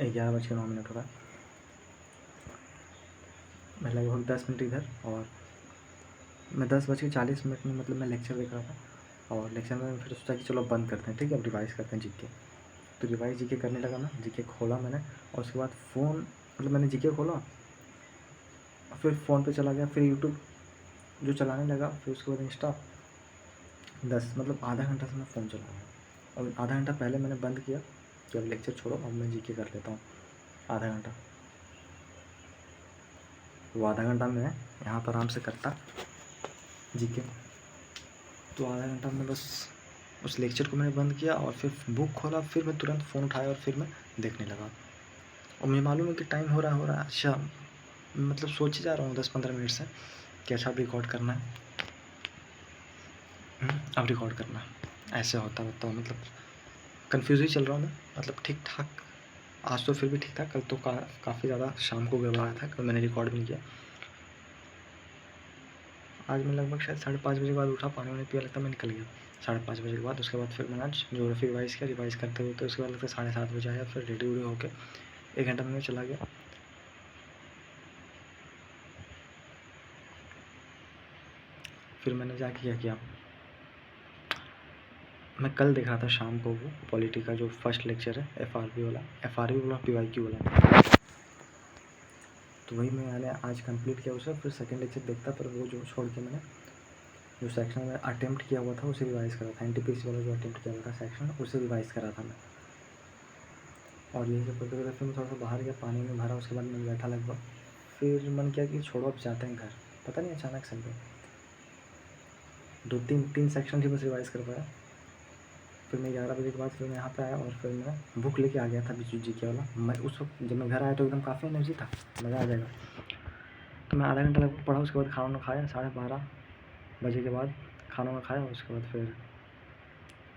11:09 हो रहा है। मैं लगभग 10 मिनट इधर, और मैं 10:40 में मतलब मैं लेक्चर देख रहा था, और लेक्चर में फिर सोचा कि चलो बंद करते हैं, ठीक है, अब रिवाइज़ करते हैं जीके। तो रिवाइज़ जीके करने लगा मैं, जीके खोला मैंने, और उसके बाद फ़ोन मतलब मैंने जीके खोला, फिर फ़ोन पे चला गया, फिर यूट्यूब जो चलाने लगा, फिर उसके बाद इंस्टा। 10 मतलब आधा घंटा से मैं फ़ोन चला रहा हूँ, और आधा घंटा पहले मैंने बंद किया कि अब लेक्चर छोड़ो, अब मैं जीके कर लेता हूँ आधा घंटा। वो आधा घंटा मैं यहाँ पर आराम से करता जीके। तो आधा घंटा में बस उस लेक्चर को मैंने बंद किया, और फिर बुक खोला, फिर मैं तुरंत फ़ोन उठाया और फिर मैं देखने लगा। और मुझे मालूम है कि टाइम हो रहा है। अच्छा, मतलब सोचे जा रहा हूँ 10-15 मिनट से कि अच्छा अब रिकॉर्ड करना है, अब रिकॉर्ड करना है। ऐसे होता मतलब कन्फ्यूज़ ही चल रहा हूँ मैं, मतलब ठीक ठाक। आज तो फिर भी ठीक था, कल तो काफ़ी ज़्यादा शाम को गड़बड़ाया था, कल मैंने रिकॉर्ड भी नहीं किया। आज मैं लगभग शायद 5:30 बजे के बाद उठा, पानी वानी पिया, लगता मैं निकल गया 5:30 बजे के बाद। उसके बाद फिर मैंने आज ज्योग्राफी रिवाइज़ किया, रिवाइज़ करते हुए तो उसके बाद लगता 7:30 बजे आया, फिर रेडी वेडी होकर 1 घंटा में चला गया। फिर मैंने जाके क्या किया, मैं कल देख रहा था शाम को वो पॉलिटी का जो फर्स्ट लेक्चर है, एफआरबी वाला पीवाईक्यू वाला, तो वही मैंने आज कंप्लीट किया उसे। फिर सेकंड लेक्चर देखता, पर वो जो छोड़ के मैंने जो सेक्शन में अटेम्प्ट किया हुआ था उसे रिवाइज़ करा था। एनटीपीसी वाला जो अटेम्प्ट किया हुआ था सेक्शन, उसे रिवाइज़ करा था मैं। और यही सब करते करते फिर मैं थोड़ा सा बाहर गया, पानी में भरा, उसके बाद मैं बैठा लगभग। फिर मन किया कि छोड़ो अब जाते हैं घर। पता नहीं अचानक से दो तीन सेक्शन ही बस रिवाइज़ कर पाया। फिर मैं 11 बजे के बाद फिर मैं यहाँ पे आया, और फिर मैं बुक लेके आ गया था जीके वाला। मैं उस वक्त जब मैं घर आया तो एकदम काफ़ी एनर्जी था, मज़ा आ जाएगा। तो मैं आधा घंटा लगभग पढ़ा, उसके बाद खाना वाना खाया 12:30 बजे के बाद खाना वाना खाया। उसके बाद फिर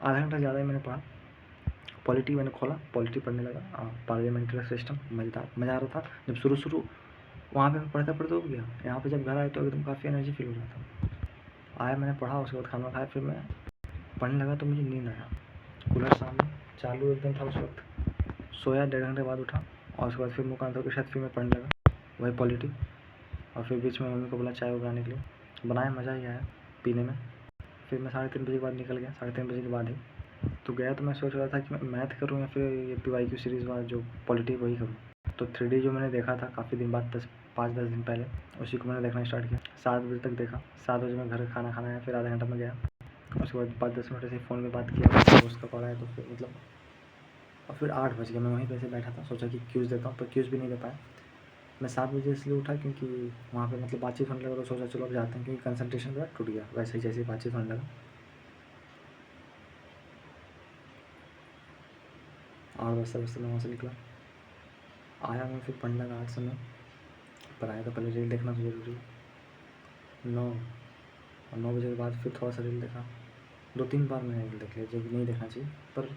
आधा घंटा ज़्यादा ही मैंने पढ़ा। पॉलिटी मैंने खोला, पॉलिटी पढ़ने लगा, पार्लियामेंट्री सिस्टम, मज़ा आ रहा था। जब शुरू वहाँ पे मैं पढ़ते पढ़ते हो गया, यहाँ पे जब घर आया तो एकदम काफ़ी एनर्जी फील हो रहा था। आया, मैंने पढ़ा, उसके बाद खाना खाया, फिर मैं पढ़ने लगा तो मुझे नींद आया। कूलर सामने चालू एकदम था उस वक्त। सोया, 1.5 घंटे बाद उठा, और उसके बाद फिर मुँह कान धो के शायद फिर मैं पढ़ने लगा वही पॉलिटी। और फिर बीच में मम्मी को बोला चाय बनाने के लिए, बनाया, मज़ा ही आया पीने में। फिर मैं 3:30 बजे के बाद निकल गया, 3:30 बजे के बाद ही तो गया। तो मैं सोच रहा था कि मैं मैथ करूँ या फिर ये पीवाईक्यू सीरीज़ वाला जो पॉलिटी वही करूँ। तो 3D जो मैंने देखा था काफ़ी दिन बाद, 5-10 दिन पहले, उसी को मैंने देखना स्टार्ट किया। 7 बजे तक देखा, 7 बजे मैं घर खाना आया, फिर आधा घंटा में गया। उसके बाद 5-10 मिनट ऐसे फ़ोन में बात किया, दोस्त का कॉल आया, तो फिर मतलब और फिर 8 बज गया। मैं वहीं पे ऐसे बैठा था, सोचा कि क्यूज़ देता हूँ, पर क्यूज़ भी नहीं दे पाया। मैं 7 बजे इसलिए उठा क्योंकि वहाँ पे मतलब बातचीत होने लगा, तो सोचा चलो अब जाते हैं, क्योंकि कंसंट्रेशन मेरा टूट गया वैसे ही जैसे बातचीत होने लगा। 8 बजते मैं वहाँ से निकला, आया मैं, फिर पढ़ने लगा 8 समय। पर आया तो पहले रील देखना तो ज़रूरी है। 9 बजे के बाद फिर थोड़ा सा रील देखा। 2-3 बार मैंने रील देख लिया, जो कि नहीं देखना चाहिए, पर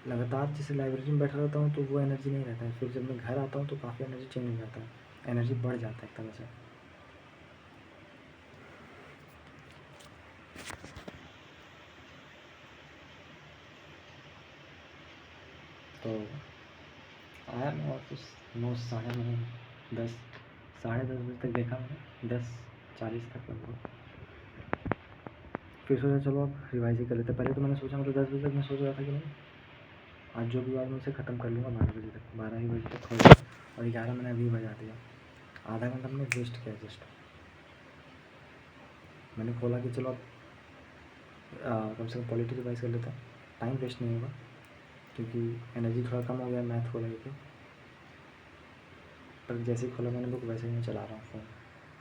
लगातार जैसे लाइब्रेरी में बैठा रहता हूँ तो वो एनर्जी नहीं रहता है। फिर जब मैं घर आता हूँ तो काफ़ी एनर्जी चेंज हो जाता है, एनर्जी बढ़ जाता है एक तरह से। तो आया मैं ऑफिस 9, 9:30, 10, 10:30 बजे तक देखा मैंने, 10:40 तक लगभग। फिर सोचा चलो अब रिवाइज ही कर लेते। पहले तो मैंने सोचा, मतलब 10 बजे तक मैं सोच रहा था कि नहीं, आज जो भी बात मैं उसे ख़त्म कर लूँगा 12 बजे तक, 12 ही बजे तक हो जाएगा। और 11 मैंने अभी बजा दिया, आधा घंटा मैंने वेस्ट किया जस्ट। मैंने खोला कि चलो अब कम से कम पॉलिटी रिवाइज कर लेता, टाइम वेस्ट नहीं होगा, क्योंकि एनर्जी थोड़ा कम हो गया मैथ को लेके। पर जैसे ही खोला मैंने बुक, वैसे ही मैं चला रहा हूँ फ़ोन।